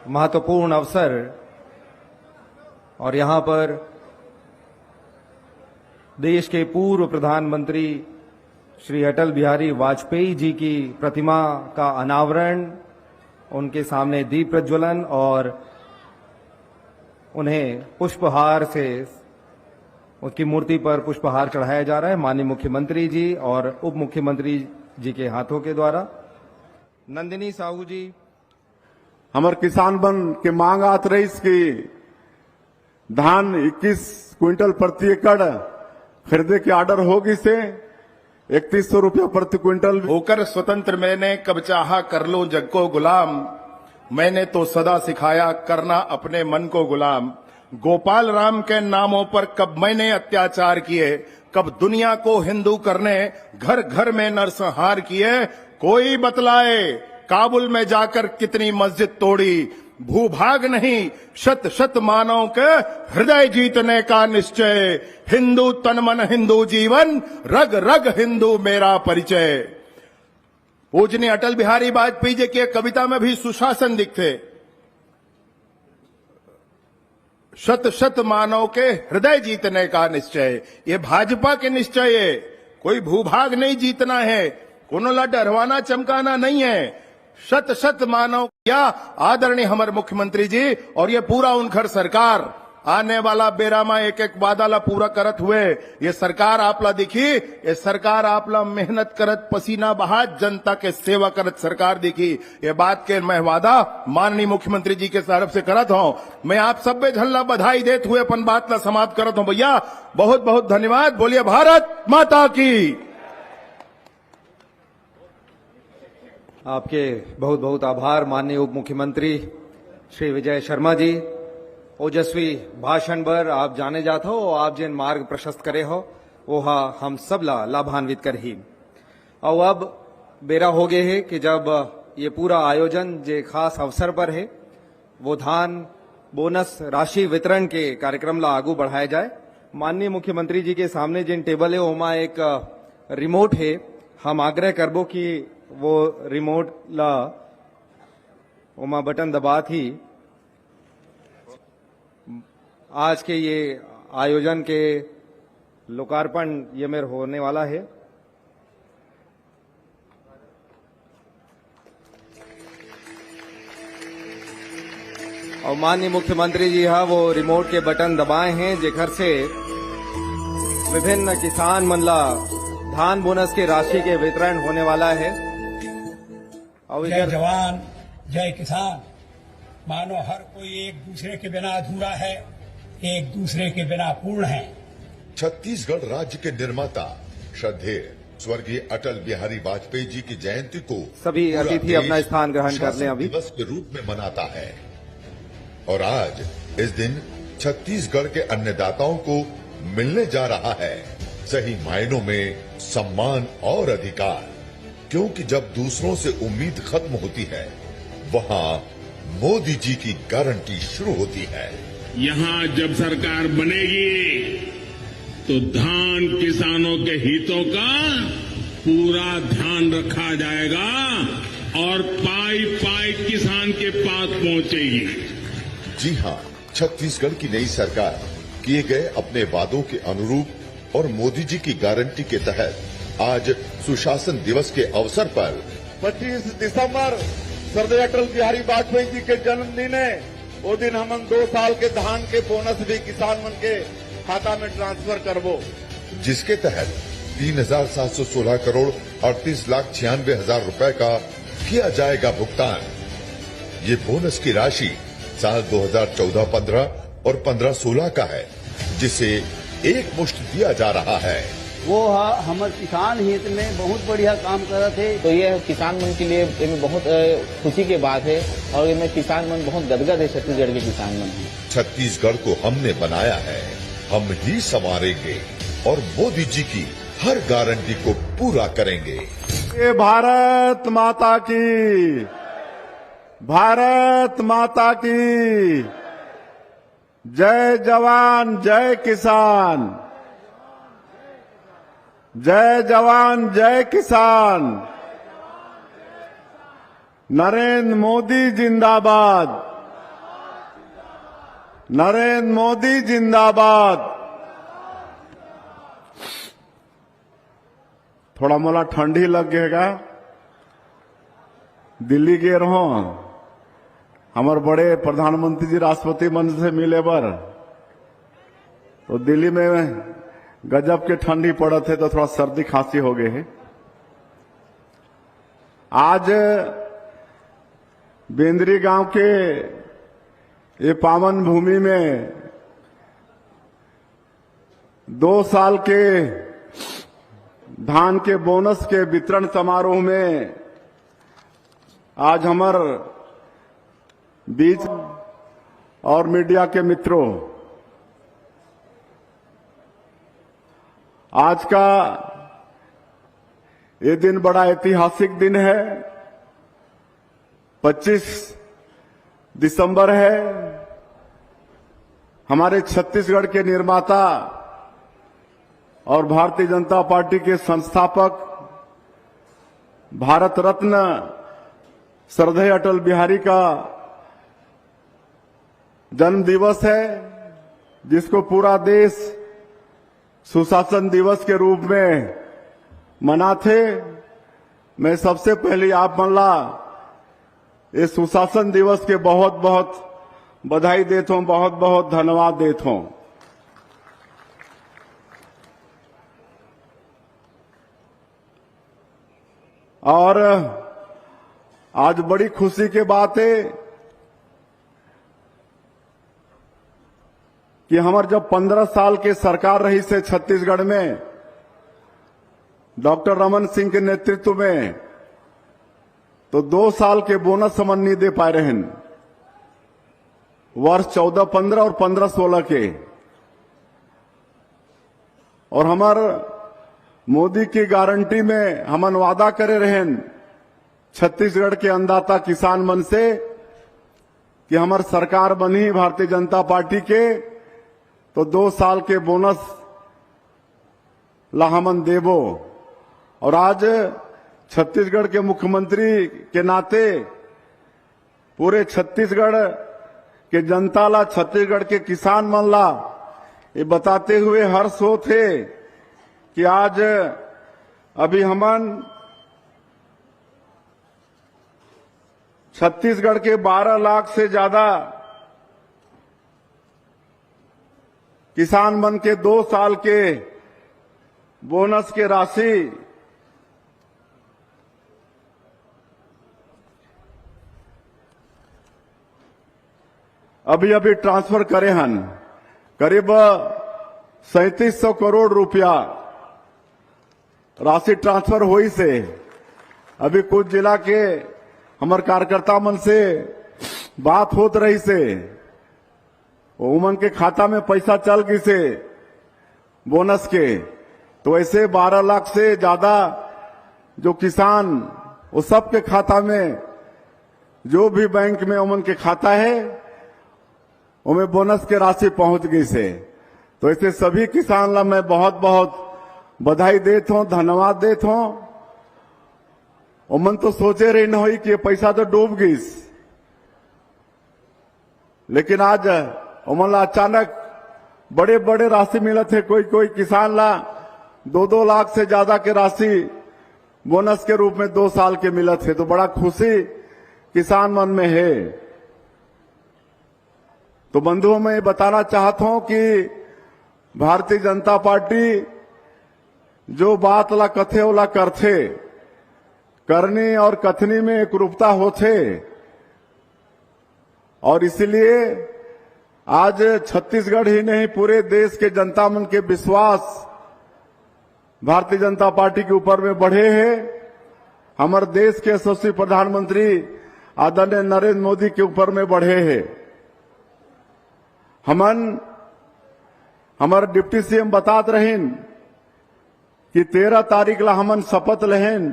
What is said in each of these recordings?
महत्वपूर्ण अवसर और यहां पर देश के पूर्व प्रधानमंत्री श्री अटल बिहारी वाजपेयी जी की प्रतिमा का अनावरण, उनके सामने दीप प्रज्वलन और उन्हें पुष्पहार से उसकी मूर्ति पर पुष्पहार चढ़ाया जा रहा है माननीय मुख्यमंत्री जी और उप मुख्यमंत्री जी के हाथों के द्वारा। नंदिनी साहू जी। हमारे किसान बन के मांग आत रही की धान 21 क्विंटल प्रति एकड़ खरीदे की ऑर्डर होगी से 3100 रुपया प्रति क्विंटल। होकर स्वतंत्र मैंने कब चाहा कर लो जग को गुलाम, मैंने तो सदा सिखाया करना अपने मन को गुलाम। गोपाल राम के नामों पर कब मैंने अत्याचार किए, कब दुनिया को हिंदू करने घर घर में नरसंहार किए। कोई बतलाए काबुल में जाकर कितनी मस्जिद तोड़ी, भूभाग नहीं शत शत मानव के हृदय जीतने का निश्चय। हिंदू तन मन हिंदू जीवन, रग रग हिंदू मेरा परिचय। पूजनीय अटल बिहारी वाजपेयी जी की कविता में भी सुशासन दिखते। शत शत मानव के हृदय जीतने का निश्चय, ये भाजपा के निश्चय है। कोई भूभाग नहीं जीतना है, कोनोला डरवाना चमकाना नहीं है। शत शत मानव या आदरणीय हमारे मुख्यमंत्री जी और ये पूरा उनखर सरकार आने वाला बेरामा एक एक वादाला पूरा करत हुए। ये सरकार आपला दिखी, ये सरकार आपला मेहनत करत पसीना बहात जनता के सेवा करत सरकार दिखी। ये बात के मैं वादा माननीय मुख्यमंत्री जी के तरफ से करत हूं। मैं आप सब पे झल्ला बधाई देते हुए अपन बात ला समाप्त करत हूं। भैया बहुत बहुत धन्यवाद। बोलिए भारत माता की। आपके बहुत बहुत आभार माननीय उप मुख्यमंत्री श्री विजय शर्मा जी। ओजस्वी भाषण पर आप जाने जाते हो, आप जिन मार्ग प्रशस्त करे हो वो हम सब लाभान्वित कर ही। और अब बेरा हो गए है कि जब ये पूरा आयोजन जे खास अवसर पर है वो धान बोनस राशि वितरण के कार्यक्रम ला आगू बढ़ाया जाए। माननीय मुख्यमंत्री जी के सामने जिन टेबल है वहाँ एक रिमोट है, हम आग्रह करबो कि वो रिमोट ला वहाँ बटन दबा थी आज के ये आयोजन के लोकार्पण ये मेरे होने वाला है। और माननीय मुख्यमंत्री जी वो रिमोट के बटन दबाए हैं जेकर से विभिन्न किसान मनला धान बोनस के राशि के वितरण होने वाला है। और जय जवान जय किसान। मानो हर कोई एक दूसरे के बिना अधूरा है, एक दूसरे के बिना पूर्ण है। छत्तीसगढ़ राज्य के निर्माता श्रद्धेय स्वर्गीय अटल बिहारी वाजपेयी जी की जयंती को सभी अतिथि अपना स्थान ग्रहण कर लें अभी दिवस के रूप में मनाता है। और आज इस दिन छत्तीसगढ़ के अन्नदाताओं को मिलने जा रहा है सही मायनों में सम्मान और अधिकार। क्योंकि जब दूसरों से उम्मीद खत्म होती है वहाँ मोदी जी की गारंटी शुरू होती है। यहाँ जब सरकार बनेगी तो धान किसानों के हितों का पूरा ध्यान रखा जाएगा और पाई पाई किसान के पास पहुंचेगी। जी हाँ, छत्तीसगढ़ की नई सरकार किए गए अपने वादों के अनुरूप और मोदी जी की गारंटी के तहत आज सुशासन दिवस के अवसर पर 25 दिसंबर सरदार अटल बिहारी वाजपेयी जी के जन्मदिन है। वो दिन हम 2 साल के धान के बोनस भी किसान मन के खाता में ट्रांसफर करबो, जिसके तहत 3,716 करोड़ 38,96,000 रुपए का किया जाएगा भुगतान। ये बोनस की राशि साल 2014-15 और 15-16 का है, जिसे एक मुश्त दिया जा रहा है। वो हमारे किसान हित में बहुत बढ़िया काम कर थे। तो ये किसान मन के लिए बहुत खुशी की बात है और इनमें किसान मन बहुत गदगद है। छत्तीसगढ़ के किसान मन छत्तीसगढ़ को हमने बनाया है, हम ही संवारेंगे और मोदी जी की हर गारंटी को पूरा करेंगे। ये भारत माता की, भारत माता की जय जवान जय किसान, जय जवान जय किसान। नरेंद्र मोदी जिंदाबाद, नरेंद्र मोदी जिंदाबाद। थोड़ा मोला ठंडी लग गएगा, दिल्ली गए रहो हमारे बड़े प्रधानमंत्री जी राष्ट्रपति मंच से मिले बर, तो दिल्ली में गजब के ठंडी पड़े थे, तो थोड़ा सर्दी खांसी हो गए है। आज बेंद्री गांव के ये पावन भूमि में 2 साल के धान के बोनस के वितरण समारोह में आज हमार बीच और मीडिया के मित्रों, आज का ये दिन बड़ा ऐतिहासिक दिन है। 25 दिसंबर है। हमारे छत्तीसगढ़ के निर्माता और भारतीय जनता पार्टी के संस्थापक भारत रत्न श्रद्धेय अटल बिहारी का जन्म दिवस है, जिसको पूरा देश सुशासन दिवस के रूप में मनाते। मैं सबसे पहले आप मल्ला इस सुशासन दिवस के बहुत बहुत बधाई देता हूं, बहुत बहुत धन्यवाद देता हूं। और आज बड़ी खुशी की बात है कि हमारे जब 15 साल के सरकार रही से छत्तीसगढ़ में डॉक्टर रमन सिंह के नेतृत्व में, तो 2 साल के बोनस समन नहीं दे पाए रहे वर्ष 14-15 और 15-16 के। और हमार मोदी की गारंटी में हमन वादा करे रहे छत्तीसगढ़ के अन्नदाता किसान मन से कि हमार सरकार बनी भारतीय जनता पार्टी के, तो 2 साल के बोनस ला हमन देबो। और आज छत्तीसगढ़ के मुख्यमंत्री के नाते पूरे छत्तीसगढ़ के जनता ला, छत्तीसगढ़ के किसान मन ला ये बताते हुए हर्ष होते कि आज अभी हमन छत्तीसगढ़ के 12 लाख से ज्यादा किसान मन के 2 साल के बोनस के राशि अभी अभी ट्रांसफर करे हन। करीब 3700 करोड़ रुपया राशि ट्रांसफर हुई से। अभी कुछ जिला के हमार कार्यकर्ता मन से बात होत रही से, उमन के खाता में पैसा चल गई से बोनस के, तो ऐसे 12 लाख से ज्यादा जो किसान, वो सब के खाता में, जो भी बैंक में उमन के खाता है उनमें बोनस के राशि पहुंच गई से। तो ऐसे सभी किसान ला मैं बहुत बहुत बधाई देता हूं, धन्यवाद देता हूं। उमन तो सोचे रही न हुई कि ये पैसा तो डूब गई, लेकिन आज उमन ला अचानक बड़े बड़े राशि मिला थे। कोई कोई किसान ला 2-2 लाख से ज्यादा के राशि बोनस के रूप में 2 साल के मिला थे, तो बड़ा खुशी किसान मन में है। तो बंधुओं, मैं बताना चाहता हूं कि भारतीय जनता पार्टी जो बात ला कथे ओला करथे, करनी और कथनी में एक रूपता होथे। और इसलिए आज छत्तीसगढ़ ही नहीं, पूरे देश के जनता मन के विश्वास भारतीय जनता पार्टी के ऊपर में बढ़े हैं। हमारे देश के यशस्वी प्रधानमंत्री आदरणीय नरेंद्र मोदी के ऊपर में बढ़े हैं। हमारे डिप्टी सीएम बतात रहें कि 13 तारीख ला हमन शपथ लेहन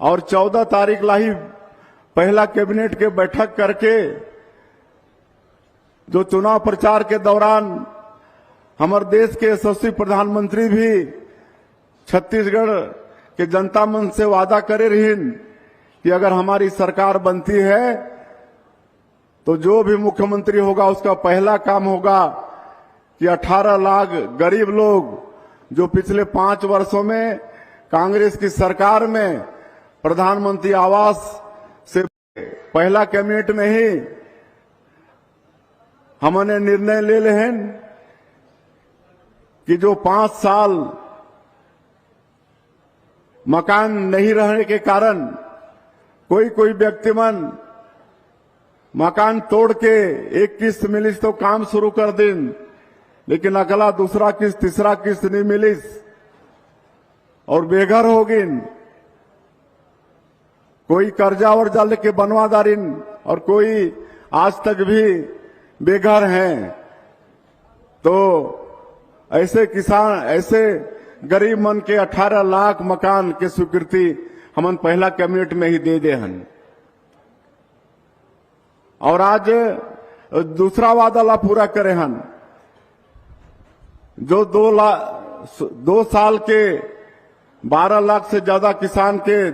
और 14 तारीख ला ही पहला कैबिनेट के बैठक करके जो चुनाव प्रचार के दौरान हमारे देश के यशस्वी प्रधानमंत्री भी छत्तीसगढ़ के जनता मन से वादा करे रही कि अगर हमारी सरकार बनती है तो जो भी मुख्यमंत्री होगा उसका पहला काम होगा कि 18 लाख गरीब लोग जो पिछले 5 वर्षों में कांग्रेस की सरकार में प्रधानमंत्री आवास से पहला कैबिनेट में ही हमने निर्णय ले ले हैं कि जो 5 साल मकान नहीं रहने के कारण कोई व्यक्तिमन मकान तोड़ के एक किस्त मिलिस तो काम शुरू कर दिन, लेकिन अगला दूसरा किस्त तीसरा किस्त नहीं मिलिस और बेघर हो गिन, कोई कर्जा वर्जा लेके बनवा दारिन और कोई आज तक भी बेघर हैं। तो ऐसे किसान, ऐसे गरीब मन के 18 लाख मकान के स्वीकृति हमन पहला कैबिनेट में ही दे हन। और आज दूसरा वादा ला पूरा करे हन, जो 2 साल के 12 लाख से ज्यादा किसान के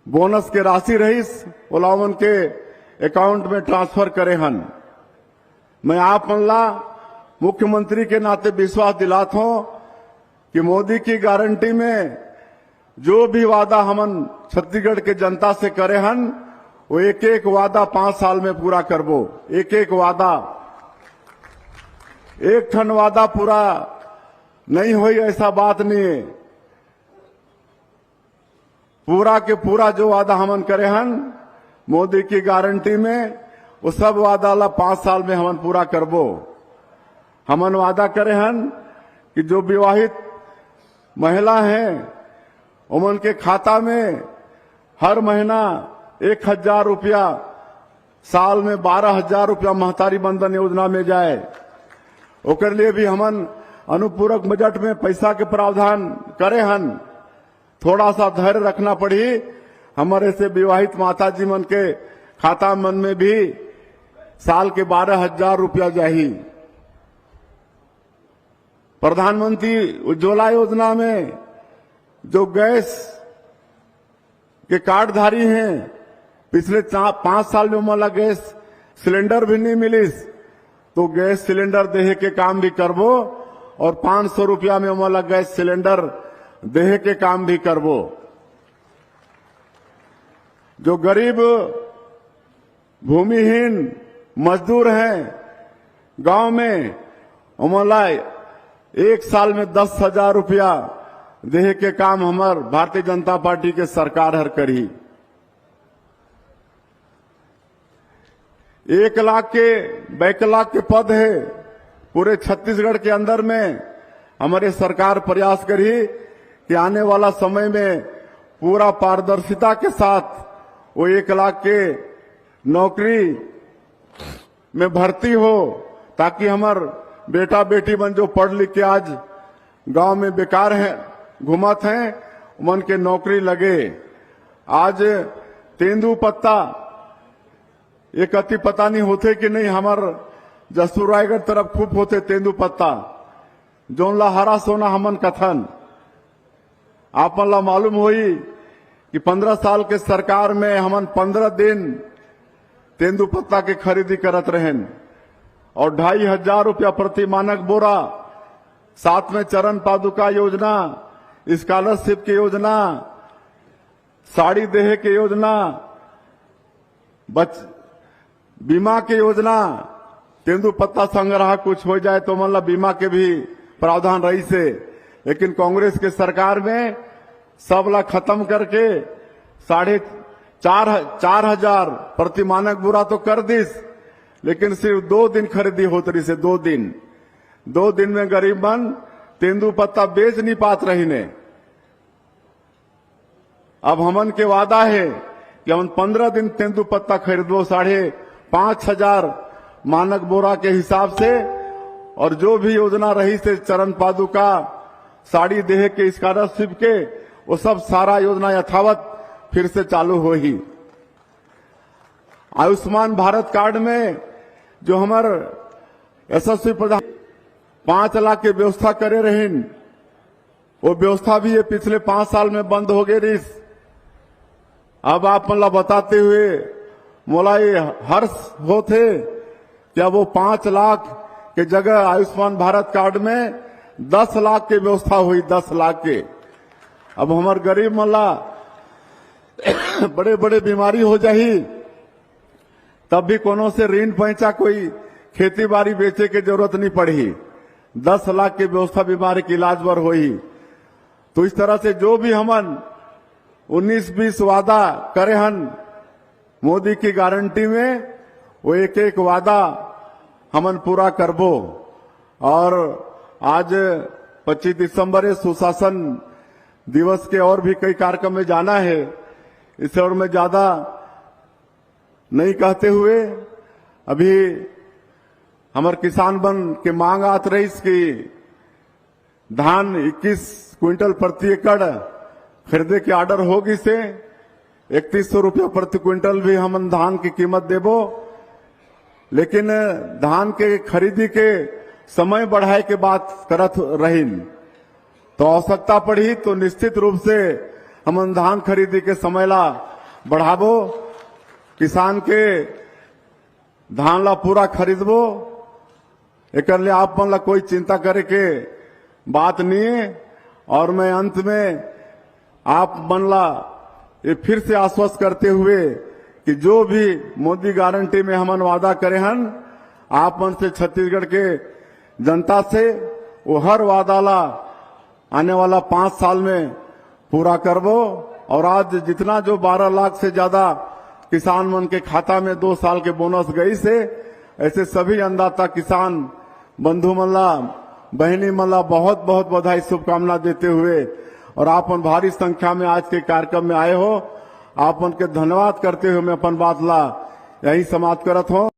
बोनस के राशि रहीस ओलावन के अकाउंट में ट्रांसफर करे हन। मैं आप मनला मुख्यमंत्री के नाते विश्वास दिलाता हूं कि मोदी की गारंटी में जो भी वादा हमन छत्तीसगढ़ के जनता से करे हन वो एक एक वादा 5 साल में पूरा करबो। एक वादा, एक ठन वादा पूरा नहीं हुई ऐसा बात नहीं है। पूरा के पूरा जो वादा हमन करे हन मोदी की गारंटी में वो सब वादा ला 5 साल में हमन पूरा करबो। हमन वादा करे हन कि जो विवाहित महिला हैं उमन के खाता में हर महीना 1,000 रुपया, साल में 12,000 रुपया महतारी बंधन योजना में जाए। ओकर लिए भी हमन अनुपूरक बजट में पैसा के प्रावधान करे हन। थोड़ा सा धैर्य रखना पड़ी, हमारे से विवाहित माता जी मन के खाता मन में भी साल के 12,000 रुपया जाही। प्रधानमंत्री उज्ज्वला योजना में जो गैस के कार्डधारी हैं पिछले 5 साल में उमला गैस सिलेंडर भी नहीं मिलिस तो गैस सिलेंडर देहे के काम भी करबो और 500 रुपया में उमला गैस सिलेंडर देहे के काम भी करबो। जो गरीब भूमिहीन मजदूर हैं गांव में उमला 1 साल में 10,000 रुपया देहे के काम हमार भारतीय जनता पार्टी के सरकार हर करी। 1 लाख के बैकलाग के पद है पूरे छत्तीसगढ़ के अंदर में। हमारे सरकार प्रयास करी कि आने वाला समय में पूरा पारदर्शिता के साथ वो 1 लाख के नौकरी में भर्ती हो, ताकि हमार बेटा बेटी बन जो पढ़ लिख के आज गांव में बेकार हैं घुमत हैं उमन के नौकरी लगे। आज तेंदुपत्ता एक अति पता नहीं होते कि नहीं, हमार जसपुर रायगढ़ तरफ खूब होते तेंदुपत्ता जोन ला हरा सोना हमन कथन। आपन ला मालूम हुई कि 15 साल के सरकार में हमन 15 दिन तेंदुपत्ता के खरीदी करत रहें और 2,500 रुपया प्रति मानक बोरा। साथ में चरण पादुका योजना, स्कॉलरशिप की योजना, साड़ी देहे की योजना, बीमा की योजना, तेंदुपत्ता संग्रह कुछ हो जाए तो मतलब बीमा के भी प्रावधान रही से। लेकिन कांग्रेस के सरकार में सब ला खत्म करके 4,500 प्रति मानक बोरा तो कर दिस, लेकिन सिर्फ 2 दिन खरीदी होत रही से। 2 दिन में गरीब मन तेंदुपत्ता बेच नहीं पात रही ने। अब हमन के वादा है कि हम 15 दिन तेंदुपत्ता खरीदो 5,500 मानक बोरा के हिसाब से, और जो भी योजना रही से चरण पादुका, साड़ी देहे के, स्कॉलरशिप के, वो सब सारा योजना यथावत फिर से चालू हो ही। आयुष्मान भारत कार्ड में जो हमार यशस्वी प्रधान 5 लाख की व्यवस्था करे रहीन, वो व्यवस्था भी ये पिछले 5 साल में बंद हो गई रही। अब आप मतलब बताते हुए मोला ये हर्ष होते क्या वो 5 लाख के जगह आयुष्मान भारत कार्ड में 10 लाख की व्यवस्था हुई, 10 लाख के। अब हमार गरीब मला बड़े बड़े बीमारी हो जाही तब भी कोनो से ऋण पैसा कोई खेती बाड़ी बेचे के जरूरत नहीं पड़ी, 10 लाख की व्यवस्था बीमारी के इलाज पर हुई। तो इस तरह से जो भी हमन 19-20 वादा करे हन मोदी की गारंटी में, वो एक एक वादा हमन पूरा करबो। और आज 25 दिसंबर है, सुशासन दिवस के और भी कई कार्यक्रम में जाना है, इसे और मैं ज्यादा नहीं कहते हुए अभी हमारे किसान बन के मांग आत रही कि धान 21 क्विंटल प्रति एकड़ खरीदे के ऑर्डर होगी से 3100 रुपया प्रति क्विंटल भी हम धान की कीमत देबो। लेकिन धान के खरीदी के समय बढ़ाए के बात करत रहीन, तो आवश्यकता पड़ी तो निश्चित रूप से हम धान खरीदी के समय ला बढ़ाबो, किसान के धान ला पूरा खरीदबो। एक लिए आप मन ला कोई चिंता करे के बात नहीं है। और मैं अंत में आप मन ला ये फिर से आश्वस्त करते हुए कि जो भी मोदी गारंटी में हमन वादा करे हन, आप मन से छत्तीसगढ़ के जनता से वो हर वादा ला आने वाला 5 साल में पूरा करबो। और आज जितना जो 12 लाख से ज्यादा किसान मन के खाता में 2 साल के बोनस गई से, ऐसे सभी अन्नदाता किसान बंधु मल्ला बहनी मल्ला बहुत बहुत बधाई शुभकामना देते हुए और आप भारी संख्या में आज के कार्यक्रम में आए हो, आप उनके धन्यवाद करते हुए मैं अपन बात ला यही समाप्त करत हूं।